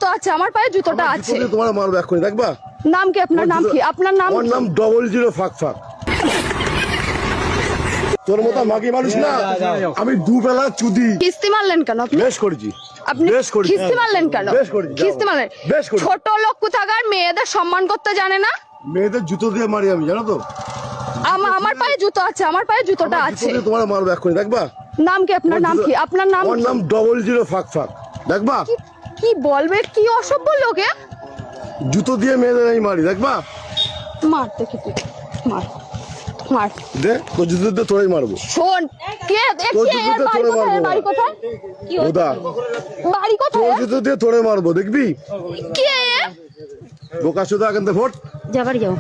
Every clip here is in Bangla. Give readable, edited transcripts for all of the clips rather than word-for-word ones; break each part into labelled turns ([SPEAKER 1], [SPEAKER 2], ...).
[SPEAKER 1] জুতো আছে, আমার পায়ে জুতোটা আছে।
[SPEAKER 2] তোমার মারবো এক্ষুনি, দেখবা?
[SPEAKER 1] নাম কি আপনার? নাম কি আপনার? নাম
[SPEAKER 2] আমার নাম 00 ফাঁক ফাঁক। তোর মতো মাগি মানুষ না আমি দুবেলা চুদি।
[SPEAKER 1] কিস্তি মারলেন কেন আপনি?
[SPEAKER 2] বেশ করেছি।
[SPEAKER 1] আপনি কিস্তি মারলেন কেন?
[SPEAKER 2] বেশ করেছি।
[SPEAKER 1] কিস্তি মারলেন? ছোট লোক কোথাকার, মেয়েদের সম্মান করতে জানে না।
[SPEAKER 2] মেয়েদের জুতো দিয়ে মারি আমি, জানো তো?
[SPEAKER 1] আমার পায়ে জুতো আছে, আমার পায়ে জুতোটা আছে।
[SPEAKER 2] তোমার মারবো এক্ষুনি, দেখবা?
[SPEAKER 1] নাম কি আপনার? নাম কি আপনার? নাম
[SPEAKER 2] আমার নাম 00 ফাঁক ফাঁক, দেখবা?
[SPEAKER 1] কি বলবে? কি অসভ্য লোকে।
[SPEAKER 2] জুতো দিয়ে মেয়েদের আমি মারি, দেখবা?
[SPEAKER 1] মার দেখি তুই, মার মার
[SPEAKER 2] দে তোর জুতো দিয়ে তোরাই মারবো।
[SPEAKER 1] শোন, কে দেখি এর বাড়ি কোথায়? বাড়ি কোথায়?
[SPEAKER 2] ওদা
[SPEAKER 1] বাড়ি
[SPEAKER 2] তোর
[SPEAKER 1] কোথায়?
[SPEAKER 2] জুতো দিয়ে তোরে মারবো, দেখবি?
[SPEAKER 1] কে?
[SPEAKER 2] বোকা চোদা, এখান থেকে ভোট
[SPEAKER 1] যা বাড়ি যাও।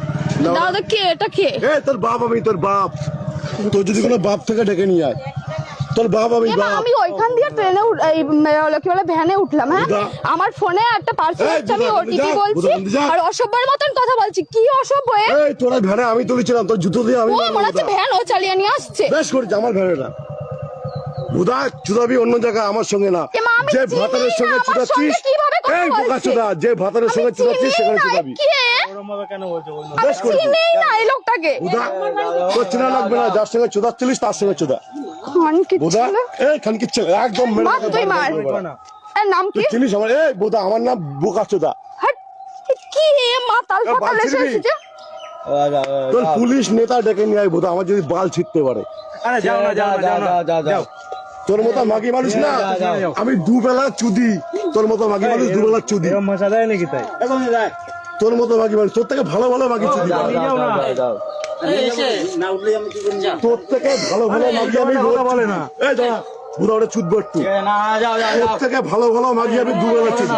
[SPEAKER 1] দাদা কে? এটা কে?
[SPEAKER 2] এ তোর বাপ, আমি তোর বাপ। তোর যদি কোনো বাপ থেকে ডেকে নিয়ে আয়, তোর বাপ আমি
[SPEAKER 1] এমা,
[SPEAKER 2] বাপ।
[SPEAKER 1] আমি ওইখান দিয়ে ট্রেনে কি বলে ভ্যানে উঠলাম। হ্যাঁ,
[SPEAKER 2] বুদা।
[SPEAKER 1] আমার ফোনে একটা পার্সেল
[SPEAKER 2] এই,
[SPEAKER 1] আসছে, আমি
[SPEAKER 2] বুদা,
[SPEAKER 1] ওটিপি
[SPEAKER 2] যা,
[SPEAKER 1] বলছি
[SPEAKER 2] বুদা, যা।
[SPEAKER 1] আর অসভ্যের মতন কথা বলছি। কি অসভ্য এ?
[SPEAKER 2] এই তোরা ভ্যানে আমি তুলেছিলাম, তোর জুতো দিয়ে আমি
[SPEAKER 1] ও
[SPEAKER 2] মারবো,
[SPEAKER 1] মনে হচ্ছে
[SPEAKER 2] বুদা।
[SPEAKER 1] ভ্যান ও চালিয়ে নিয়ে আসছে।
[SPEAKER 2] বেশ করেছি, আমার ভ্যানেটা। বুদা চুদাবি অন্য জায়গায়, আমার সঙ্গে না।
[SPEAKER 1] এমা, আমি
[SPEAKER 2] যে
[SPEAKER 1] চিনি
[SPEAKER 2] ভাতারের
[SPEAKER 1] না,
[SPEAKER 2] সঙ্গে
[SPEAKER 1] আমার
[SPEAKER 2] চুদাচ্ছিস,
[SPEAKER 1] সঙ্গে কিভাবে কথা
[SPEAKER 2] এই বোকা
[SPEAKER 1] বলছে?
[SPEAKER 2] চুদা, যে ভাতারের সঙ্গে
[SPEAKER 1] আমি
[SPEAKER 2] চুদাচ্ছিস
[SPEAKER 1] চিনি
[SPEAKER 2] সেখানে
[SPEAKER 1] না,
[SPEAKER 2] চুদাবি।
[SPEAKER 1] কে?
[SPEAKER 2] বেশ
[SPEAKER 1] আমি
[SPEAKER 2] করেছি।
[SPEAKER 1] চিনি না এই লোকটাকে।
[SPEAKER 2] বুদা তোর চেনা লাগবে না, যার সঙ্গে চুদাচ্ছিলিস তার সঙ্গে চুদা।
[SPEAKER 1] খানকির
[SPEAKER 2] বুদা
[SPEAKER 1] ছেলে।
[SPEAKER 2] এই খানকির ছেলে, একদম মেরে
[SPEAKER 1] মার, তুই মার। এর নাম
[SPEAKER 2] তুই
[SPEAKER 1] কি?
[SPEAKER 2] চিনিস আমার? এই বুদা, আমার নাম বোকা চুদা।
[SPEAKER 1] হাট, কি মাতাল
[SPEAKER 2] এ,
[SPEAKER 1] ফাতাল
[SPEAKER 2] বাল
[SPEAKER 1] এসে
[SPEAKER 2] ছিড়বি?
[SPEAKER 1] এসেছে।
[SPEAKER 2] তোর পুলিশ নেতা ডেকে নিয়ে আয় বুদা, আমার যদি বাল ছিটতে পারে।
[SPEAKER 3] আরে যাও না, যাও না, যাও না, যাও।
[SPEAKER 2] তোর মতো মাগি মানুষ না আমি দুবেলা চুদি। তোর মতো মাগি মানুষ দুবেলা চুদি।
[SPEAKER 3] এরকম মশা দেয় নাকি তাই?
[SPEAKER 2] তোর মতো মাগি মানুষ, তোর থেকে ভালো ভালো মাগি চুদি। তোর থেকে ভালো ভালো মাগি আমি রোজ
[SPEAKER 3] বলে না।
[SPEAKER 2] এই দাঁড়া, বুড়া ওটা চুদবো একটু। তোর থেকে ভালো ভালো মাগি আমি দুবেলা চুদি।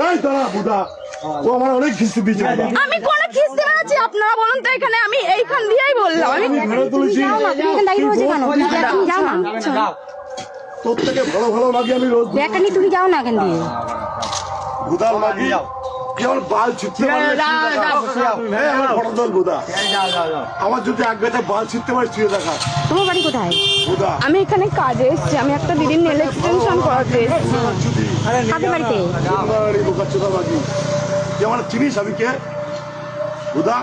[SPEAKER 2] এই দাঁড়া বুড়া, ও আমার অনেক ঘিসি দিয়েছে।
[SPEAKER 1] আমি কোন খিস্তি মেরেছি? আপনারা বলুন তো এখানে। আমি এইখান দিয়েই বললাম। আমি
[SPEAKER 2] আমি ভেড়ে তুলেছি। তোর থেকে ভালো ভালো মাগি আমি রোজ
[SPEAKER 4] তুমি যাও না এখান দিয়ে।
[SPEAKER 2] বুদার মাগি কি আমার বাল ছিটতে পারে? এই আমার ফটো তোল বুদা। আমার যদি এক গাছে বাল ছিটতে পারে ছুঁয়ে দেখা।
[SPEAKER 4] তোমার বাড়ি কোথায়?
[SPEAKER 2] বুদা
[SPEAKER 1] আমি এখানে কাজে এসেছি। আমি একটা দিদির নেল এক্সটেনশন করাতে এসেছি।
[SPEAKER 4] কাদের বাড়িতে?
[SPEAKER 2] এই বোকা চোদা মাগি, তুই আমার চিনিস আমি কে? বুদা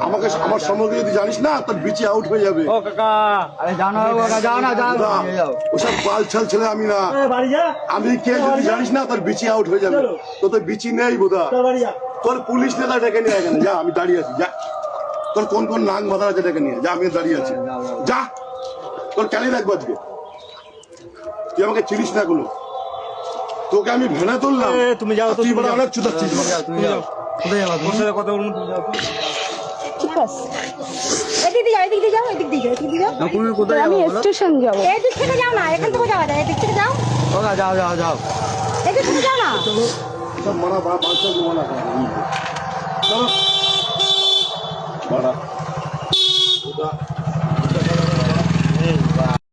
[SPEAKER 2] আমাকে আমার সম্পর্কে যদি জানিস না তোর বিচি আউট হয়ে যাবে।
[SPEAKER 3] ও কাকা, আরে যাও না কাকা, যাও না, যাও।
[SPEAKER 2] বুদা, ওসব বাল ছাল ছেলে আমি না। আমি কে যদি জানিস না তোর বিচি আউট হয়ে যাবে। তোর তো বিচি নেই বুদা। তোর পুলিশ নেতা ডেকে নিয়ে এখানে যা, আমি দাঁড়িয়ে আছি যা। তোর কোন কোন নাং মাথা আছে ডেকে নিয়ে যা, আমি দাঁড়িয়ে আছি যা। তোর কেন রাখবো আজকে? তুই আমাকে চিনিস না কোনো। তোকে আমি ভেড়া তুললাম,
[SPEAKER 3] তুমি যাও তো,
[SPEAKER 2] তুই
[SPEAKER 3] তুমি
[SPEAKER 2] বড়
[SPEAKER 3] যাও।
[SPEAKER 2] অনেক চুদাচ্ছিস।
[SPEAKER 3] তুমি যাও। কোথায় যাবা? তোমার সাথে কথা বলুন, তুমি যাও তো।
[SPEAKER 1] ঠিক আছে,
[SPEAKER 4] এদিক দিয়ে যাও, এদিক দিয়ে যাও, এদিক দিয়ে যাও, এদিক দিয়ে যাও।
[SPEAKER 3] তুমি কোথায়
[SPEAKER 1] আমি
[SPEAKER 3] যাবা বলো?
[SPEAKER 1] স্টেশন যাবো।
[SPEAKER 4] এদিক থেকে যাও না, এখান থেকে যাওয়া যায়। এদিক থেকে যাও,
[SPEAKER 3] ও কাকা, যাও, যাও, যাও।
[SPEAKER 4] এদিক থেকে যাও না।
[SPEAKER 2] সব মারা বাল ছাল মারা